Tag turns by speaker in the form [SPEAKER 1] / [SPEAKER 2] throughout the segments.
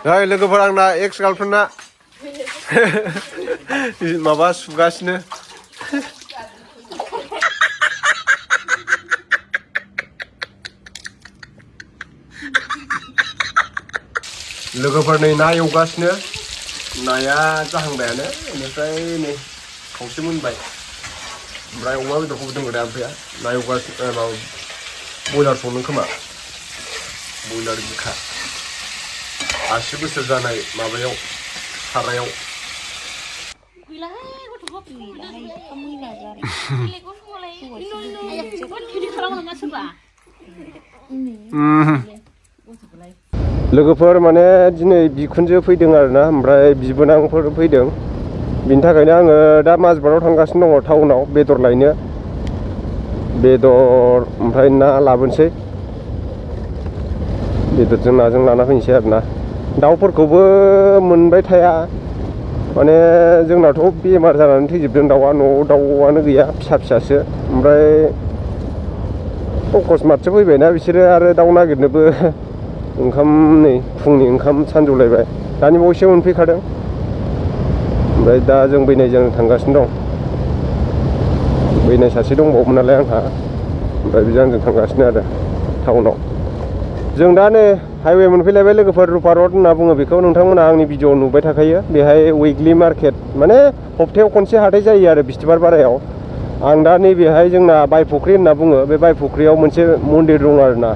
[SPEAKER 1] Hai लोगोफोर आंना एक्स गार्लफ्रेन्डना माबा सुगासिनो लोगोफोर नै ना एवगासिनो नाया जाहांबायानो बेनिफ्राय नै खावसे मोनबाय ओमफ्राय अमा बेदरखौबो दोनगोन ओमफ्राय ना एवगासिनो माबा बयलार संनो खोमा बयलार बिखा 80 बोसोर जानाय माबायाव सारायाव लोगोफोर माने दिनै बिखुनजो फैदों आरोना ओमफ्राय बिबोनांफोर फैदों बिनि थाखायनो आङो दा माजबाराव थांगासिनो दङ टाउनाव बेदर लायनो बेदर ओमफ्राय ना लाबोनोसै बेदरजों नाजों लाना फैनोसै आरोना दाउफोरखौबो मोनबाय थाया माने जोंनाथ' बेमार जानानै थैजोबदों दाउआ न'आव दाउआनो गैया फिसा फिसासो ओमफ्राय अकस्मातसो फैबायना बिसोरो आरो दाउ नागिरनोबो ओंखाम नै फुंनि ओंखाम सानजौलायबाय दानि बावैसो मोनफैखादों ओमफ्राय दा जों बैनायजों थांगासिनो दं बैनाय सासे दंबावोमोन नालाय आंहा ओमफ्राय बिजों आंजों थांगासिनो आरो टाउनाव जों दा नै हाइवे मोनफैलायबाय लोगोफोर रुपा रड होनना बुङो बेखौ नोंथांमोना आंनि भिडिअ नुबाय थाखायो बेहाय उइकलि मार्केट माने हप्तायाव खनसे हाथाय जायो आरो बिस्थिबार बारायाव आं दा नैबेहाय जोंना बायफुख्रि होनना बुङो बे बायफुख्रियाव मोनसे मन्दिर दं आरोना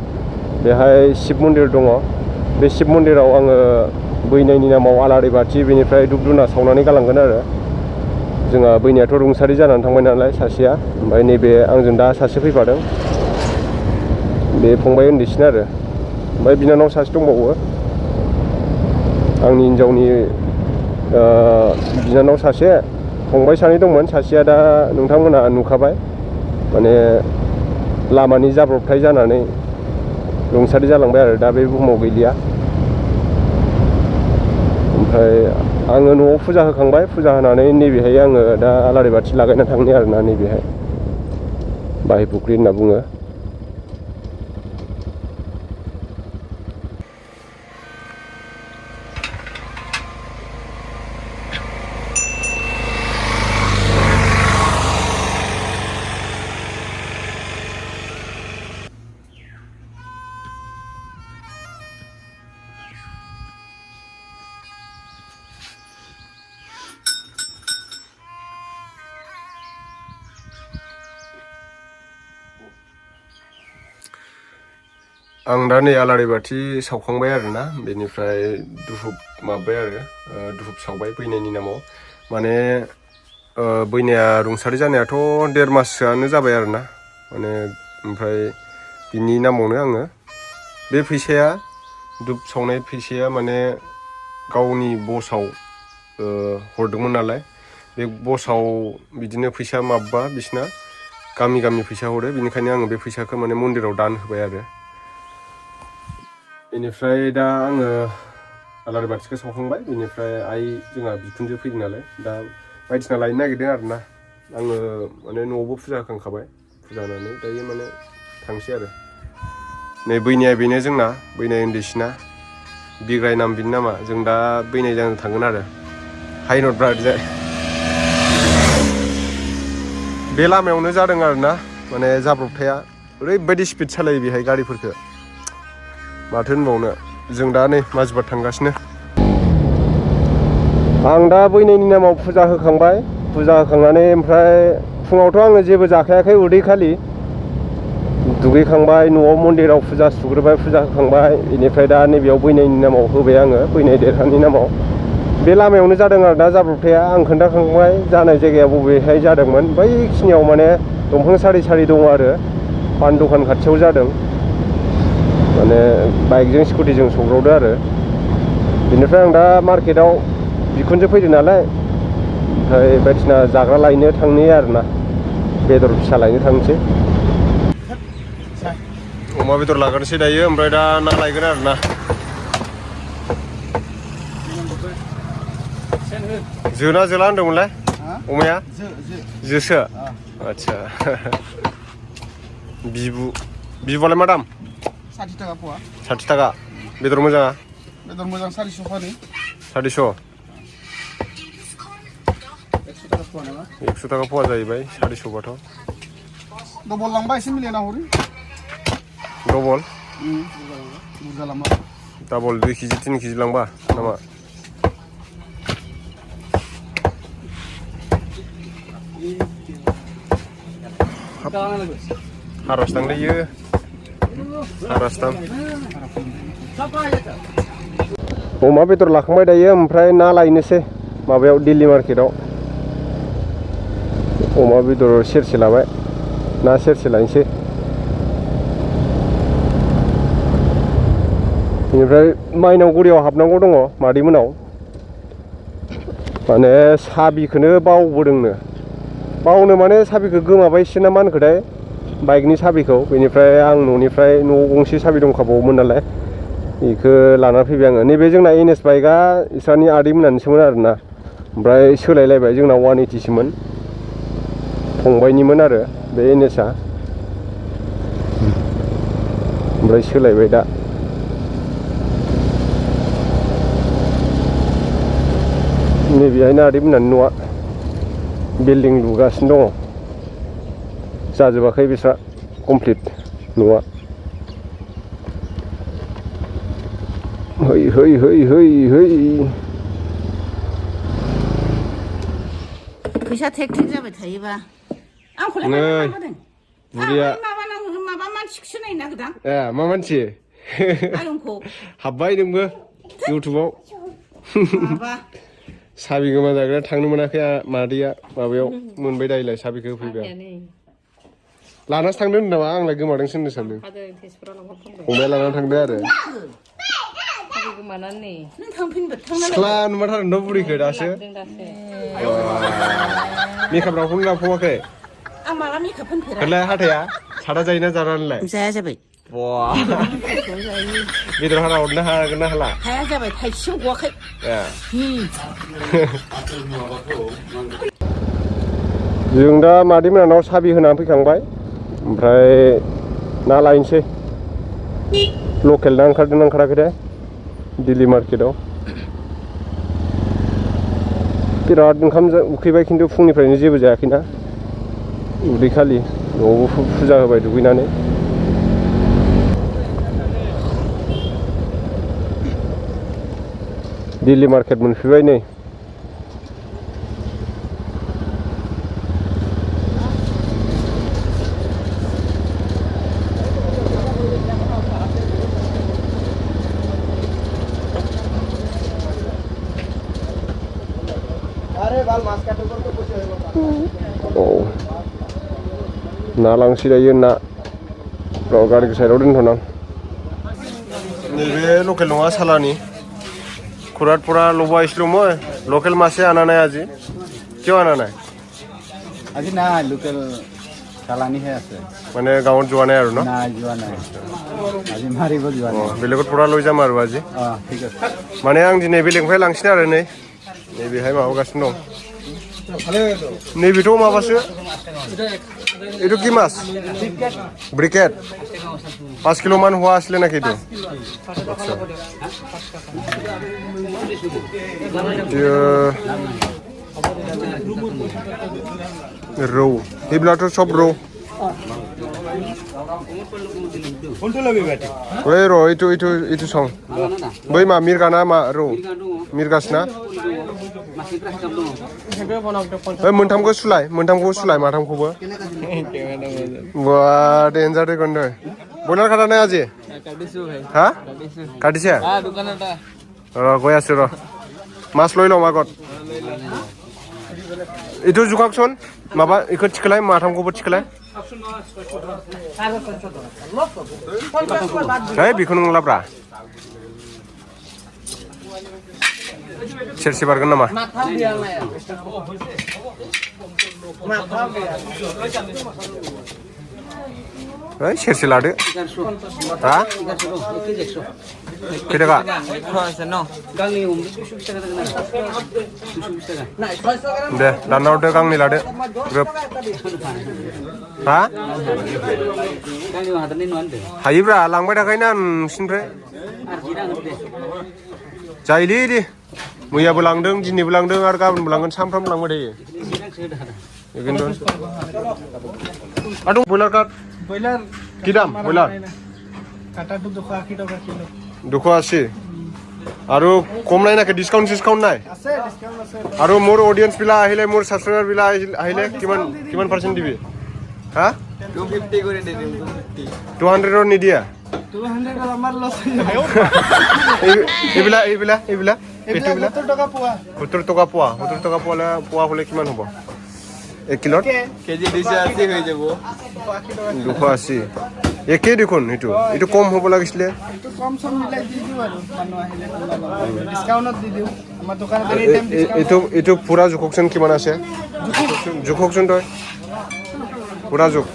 [SPEAKER 1] बेहाय शिब मन्दिर दङ बे शिब मन्दिराव आङो बैनायनि नामाव आलारि बाथि बेनिफ्राय धुप धुना सावनानै गालांगोन आरो जोंहा बैनायाथ' रुंसारि जानानै थांबाय नालाय सासेया ओमफ्राय नैबे आंजों दा सासे फैफादों बे फंबाय उन्दैसिन आरो ओमफ्राय बिनानाव सासे दंबावो आंनि हिन्जावनि बिनानाव सासे फंबाय सानै दंमोन सासेया दा नोंथांमोना नुखाबाय माने लामानि जाब्रबथाय जानानै रुंसारि जालांबाय आरो दा बे बुहुमाव गैलिया ओमफ्राय आङो न'आव फुजा होखांबाय फुजा होनानै नैबेहाय आङो दा आलारि बाथि लागायना थांनि आरोना नैबेहाय बायफुख्रि होनना बुङो आं दा नै आलारि बाथि सावखांबाय आरोना बेनिफ्राय धुप माबाय आरो धुप सावबाय बैनायनि नामाव माने बैनाया रुंसारि जानायाथ' 1.5 माससोआनो जाबाय आरोना माने ओमफ्राय बिनि नामावनो आङो बे फैसाया धुप सावनाय फैसाया माने गावनि बसाव हरदोंमोन नालाय बे बसाव बिदिनो फैसा माबा बिसिना गामि गामि फैसा हरो बेनिखायनो आङो बे फैसाखौ माने मन्दिराव दान होबाय आरो बेनिफ्राय दा आङो आलारि बाथिखौ सावखांबाय बेनिफ्राय आइ जोंहा बिखुनजो फैदों नालाय दा बायदिसिना लायनो नागिरदों आरोना आङो माने न'आवबो फुजा होखांखाबाय फुजा होनानै दायो माने थांसै आरो नै बैनाया बेनो जोंना बैनाय उन्दैसिना बिग्राय नाम बिनि नामा जों दा बैनायजों थांगोन आरो हाइनट ब्रादजों बे लामायावनो जादों आरोना माने जाब्रबथाया ओरैबायदि स्पिड सालायो बेहाय गारिफोरखौ माथो होनबावनो जों दा नै माजबाद थांगासिनो आं दा बैनायनि नामाव फुजा होखांबाय फुजा होखांनानै ओमफ्राय फुङावथ' आङो जेबो जाखायाखै उदै खालि दुगैखांबाय न'आव मन्दिराव फुजा सुग्रोबाय फुजा होखांबाय बेनिफ्राय दा नैबेयाव बैनायनि नामाव होबाय आङो बैनाय देरहानि नामाव बे लामायावनो जादों आरो दा जाब्रबथाया आं खोन्थाखांबाय जानाय जायगाया बबेहाय जादोंमोन बैखिनियाव माने दंफां सारि सारि दङ आरो पान दखान खाथियाव जादों माने बाइकजों स्कुटिजों सौग्रावदो आरो बेनिफ्राय आं दा मार्केटाव बिखुनजो फैदों नालाय ओमफ्राय बायदिसिना जाग्रा लायनो थांनि आरोना बेदर फिसा लायनो थांनोसै अमा बेदर लागोनसै दायो ओमफ्राय दा ना लायगोन आरोना जोना जोला होनदोंमोनलाय अमाया जोसो आदसा बिबुआलाय मा दाम
[SPEAKER 2] 60 थाखा पवा
[SPEAKER 1] 60 थाखा बेदर मोजाङा
[SPEAKER 2] बेदर मोजां 400 फानो
[SPEAKER 1] 400
[SPEAKER 2] 100 टाका फवा नामा
[SPEAKER 1] 100 टाका फवा जाहैबाय 400 बाथ'
[SPEAKER 2] डबल लांबा एसे मिलायना हरो
[SPEAKER 1] डबल
[SPEAKER 2] बुरजा लांबा
[SPEAKER 1] डाबल 2 केजि 3 केजि लांबा नामा हारासथां दैयो हारासथां अमा बेदर लाखांबाय दायो ओमफ्राय ना लायनोसै माबायाव दिल्ली मार्केटाव अमा बेदर सेरसे लाबाय ना सेरसे लायनोसै बेनिफ्राय माइनावगुरियाव हाबनांगौ दङ मादैमोनाव माने साबिखौनो बावबोदोंनो बावनो माने साबिखौ गोमाबायसो ना मा होनखोथाय बाइकनि साबिखौ बेनिफ्राय आं न'निफ्राय न'आव गंसे साबि दंखाबावोमोन नालाय बेखौ लाना फैबाय आङो नैबे जोंना NS बाइकआ इसानि आदैमोनानोसोमोन आरोना ओमफ्राय सोलायलायबाय जोंना 180 सोमोन फंबायनिमोन आरो बे NSआ ओमफ्राय सोलायबाय दा नैबेहायनो आदैमोनानि न'आ बिल्डिं लुगासिनो दङ जाजोबाखै बिस्रा कमप्लिट न'आ है
[SPEAKER 3] फैसा टेक जाबाय थायोबा आंखौलाय मा माबादों बुरिया माबा मानसिखौसो नायनो नागिरदां
[SPEAKER 1] ए मा मानसि
[SPEAKER 3] आयंखौ
[SPEAKER 1] हाबबाय नोंबो इउटुबाव
[SPEAKER 3] माबा
[SPEAKER 1] साबि गोमा जाग्रा थांनो मोनाखै मादैया माबायाव मोनबाय दायलाय साबिखौ होफैबाय लानासो थांदों नामा आंलाय गोमादोंसो होननो सानदों फंबाया लानानै थांदों आरो सिख्ला नुमारथारदों बुरिखौ दासो मेकआप रावखौनो लाफावाखै
[SPEAKER 3] आं माला मेकआप फोनफेरा
[SPEAKER 1] नोंलाय हाथाया सादा जायोना जानानैलाय
[SPEAKER 3] जाया जाबाय
[SPEAKER 1] बेदर हाना हरनो हागोन ना हाला
[SPEAKER 3] हाया जाबाय थाइसेबो गवाखै
[SPEAKER 1] जों दा मादै मोनानाव साबि होनानै फैखांबाय ओमफ्राय ना लायनोसै लकेल ना ओंखारदों ना ओंखाराखैथाय दिल्ली मार्केटाव बिराद ओंखाम उखैबाय खिन्थु फुंनिफ्रायनो जेबो जायाखैना उदै खालि न'आवबो फुजा होबाय दुगैनानै दिल्ली मार्केट मोनफैबाय नै ना लांसै दायो ना गारिखौ साइडआव दोनथ'नां नैबे लकेल नङा सालानि खुराट पूरा लोबा इसलो मैं लोकल मासे आना नहीं आज क्यों आना नहीं
[SPEAKER 2] आज ना लोकल सालानी है ऐसे
[SPEAKER 1] माने गाँव जुआ नहीं आरो ना
[SPEAKER 2] जुआ नहीं आज मारी बो जुआ नहीं
[SPEAKER 1] बेलेगत पूरा लोई जा मारो आज
[SPEAKER 2] ठीक है
[SPEAKER 1] माने आं दिनै बेलेगनिफ्राय लांसिन आरो नै नैबेहाय माबागासिनो दं नैबेथ' माबासो এইটো কি মাছ ব্রিকেট 5 কিলো মান হওয়া আসলে নাকি তো আচ্ছা রৌ এইবিলাকতো সব রৌ ওই র এইটো সং बै मा मिरगाना मा रौ मिरगासना मोनथामखौ सुलाय माथामखौबो बा डेन्जार देखुन दे बयलार खाटा নাই আজি হা কাটিছে গৈ আছো ৰ মাছ লৈ লম আগত এইটো জোকাকচোন माबा इखौ थिखोलाय माथामखौबो थिखोलाय है बेखौ नंलाब्रा सेरसे बारगोन नामा ओइ सेरसे लादो हा खै थाखा दे दानना हरदो गांनै लादो ग्रोब हा हायोब्रा लांबाय थाखायोना नोंसिनिफ्राय जायोलै दे मैयाबो लांदों दिनैबो लांदों आरो गाबोनबो लांगोन सानफ्रामबो लांबाय थायो बेखौनोथ' ब्रयलार काट
[SPEAKER 4] ব্ৰইলাৰ
[SPEAKER 1] কি দাম ব্ৰইলাৰ
[SPEAKER 4] কাটাটো 280 টকা কিলো
[SPEAKER 1] 280 আৰু কম নাই নাকি ডিসকাউন্ট নাই
[SPEAKER 4] আছে ডিসকাউন্ট আছে
[SPEAKER 1] আৰু মোৰ অডিয়েন্স বিলা আহিলে মোৰ সাবস্ক্ৰাইবাৰ বিলা আহিলে কিমান পাৰ্চেন্ট দিবি হা
[SPEAKER 2] 250 করে দে দিম
[SPEAKER 1] 200 ৰ নিদিয়া
[SPEAKER 4] 200 ৰ আমাৰ লছ হৈ যাব
[SPEAKER 1] এইবিলা
[SPEAKER 4] 70 টকা পোৱা
[SPEAKER 1] 70 টকা পোৱা হলে কিমান হ'ব 1 কিলো
[SPEAKER 2] কেজি 280 হৈ যাব
[SPEAKER 1] 280 একেই দেখোন এইটো কম হ'ব লাগিছিলে
[SPEAKER 4] এইটো কম সম মিলাই দি দিও আৰু মানুহ আহিলে ডিসকাউন্টত দি দিও আমাৰ দোকানত এনি টাইম ডিসকাউন্ট
[SPEAKER 1] এইটো পুৰা জোখকচোন কিমান আছে জোখকচোন তই পুৰা জোখ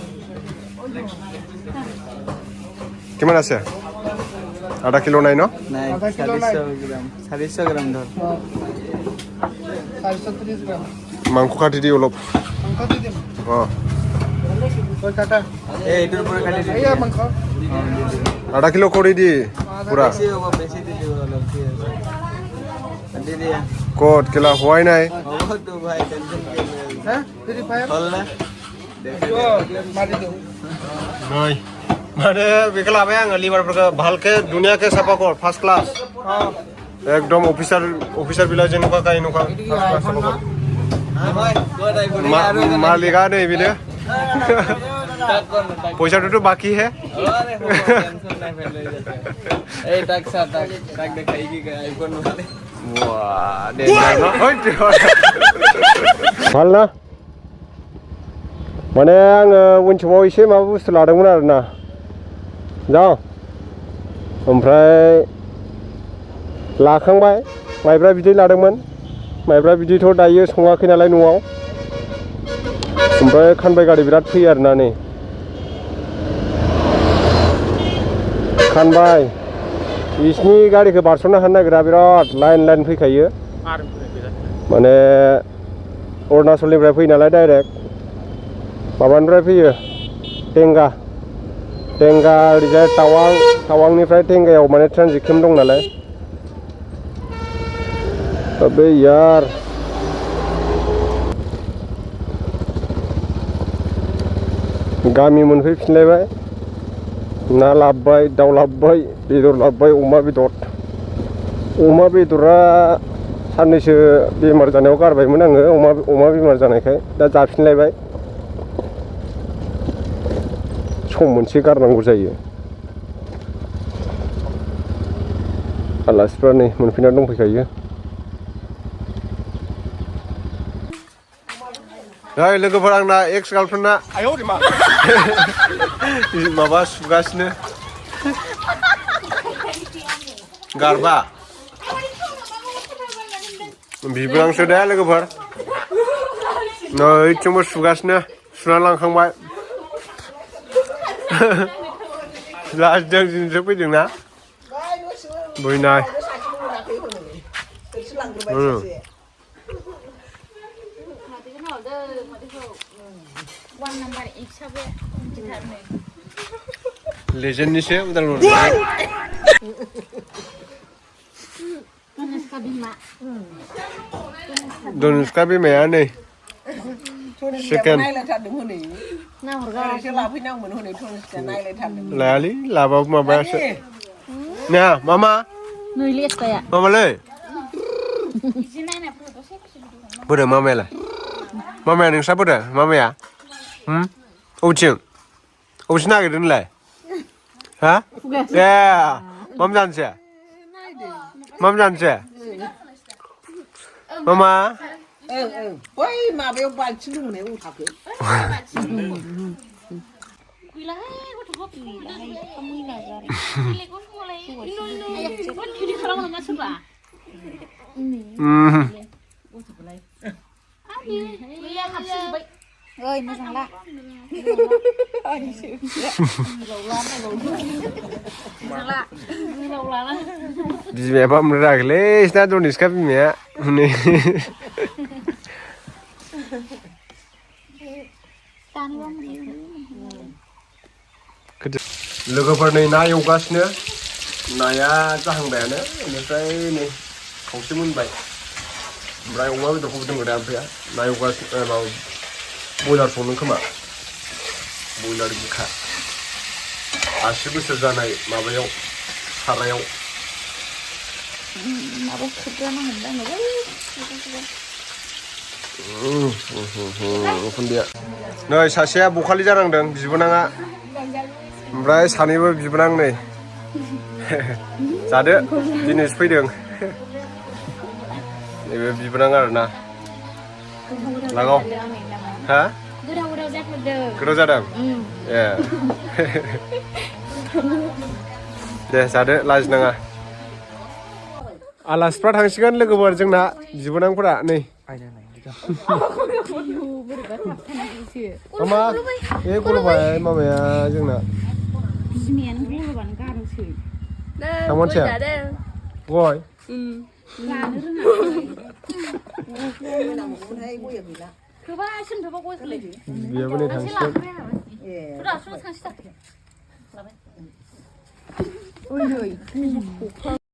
[SPEAKER 1] কিমান আছে আধা কিলো নাই ন
[SPEAKER 2] নাই 400 গ্রাম ধর
[SPEAKER 4] 430 গ্রাম
[SPEAKER 1] মাংস কাটি দি অলপ
[SPEAKER 4] মাংস দি দিম কই কাটা
[SPEAKER 2] এইটোৰ পৰা কাটি দিম
[SPEAKER 4] এইয়া মাংস
[SPEAKER 1] আধা কিলো কৰি দি পুৰা
[SPEAKER 2] বেছি দি দিব অলপ দি দিয়া
[SPEAKER 1] ক'ত কেলা হোৱাই নাই
[SPEAKER 2] হ'ব তো ভাই টেনশন
[SPEAKER 4] হা দিদি ফায়াৰ
[SPEAKER 2] হল না
[SPEAKER 4] মাৰি দিও
[SPEAKER 1] নাই মানে बेखौ लाबाय आङो लिभारफोरखौ ভালকে ধুনীয়াকে সাফা কৰ ফার্স্ট ক্লাস একদম অফিসার বিলা যেনেকুৱা কাই এনেকুৱা মালিকা নেই বিলে পইচাটোতো বাকি হে
[SPEAKER 2] এই টাক দেখাই কি আইফোন মানে
[SPEAKER 1] ভাল না माने आङो उनसमाव एसे माबा बुस्थु लादोंमोन आरोना जाव ओमफ्राय लाखांबाय माइब्रा बिदै लादोंमोन माइब्रा बिदैथ' दायो सङाखै नालाय न'आव ओमफ्राय खानबाय गारि बिराद फैयो आरोना नै खानबाय बिसिनि गारिखौ बारस'नो हानो नागिरा बिराद लाइन फैखायो माने अरुणाचलनिफ्राय फैयो नालाय डाइरेक्ट माबानिफ्राय फैयो टेंगा ओरैजाय टावांनिफ्राय टेंगायाव माने ट्रान्जिट केम्प दं नालाय अबे यार गामि मोनफैफिनलायबाय ना लाबोबाय दाउ लाबोबाय बेदर लाबोबाय अमा बेदरा साननैसो बेमार जानायाव गारबायमोन आङो अमा बेमार जानायखाय दा जाफिनलायबाय सम मोनसे गारनांगौ जायो आलासिफ्रा नै मोनफैनानै दंफैखायो ओइ लोगोफोर आंना एक्स गार्लफ्रेन्डना माबा सुगासिनो गारबा बिबोनांसो दे लोगोफोर नैथिंबो सुगासिनो सुना लांखांबाय लास्टजों जिनोसो फैदोंना बैनाय लेजेन्डनिसो उदालगुरि दनुस्का बिमाया नै सेकेन्ड लायालै लाबाबो माबायासो ना मामा मामालै बोरो मामायालाय मामाया नोंस्रा बोरो मामाया अबेथिं नागिरदों नोंलाय हा ए माम जानोसै मामा
[SPEAKER 3] बै माबायाव बाल्थिं दंना उथाखो
[SPEAKER 5] ओइ मोजां ला
[SPEAKER 1] बिमाया बामनो रागलै इसना दनिसखा बिमाया हनै लोगोफोर नै ना एवगासिनो नाया जाहांबायानो बेनिफ्राय नै खावसे मोनबाय ओमफ्राय अमा बेदरखौबो दोनगोन ओमफ्राय ना एवगासिनो माबा बयलार संनो खोमा बयलार बिखा 80 बोसोर जानाय माबायाव सारायाव
[SPEAKER 3] माबा खुरग्रानांगोन
[SPEAKER 1] उखुन्दैया नै सासेया बखालि जानांदों बिबोनाङा ओमफ्राय सानैबो बिबोनां नै जादो दिनैसो फैदों नैबे बिबोनां आरोना लागाव हा गोदाव जादों ए दे जादो लाजिनाङा आलासिफ्रा थांसिगोन लोगोफोर जोंना बिबोनांफोरा नै मामा बे गलबाय मामाया जोंना
[SPEAKER 3] बिमायानो गलबानो गारोसो
[SPEAKER 1] थांमानसिया गय
[SPEAKER 3] लानो रोङा खोबा सोमथोबा गय खालाय
[SPEAKER 1] बियाबो नै थांसिगोन
[SPEAKER 3] थांसिगोन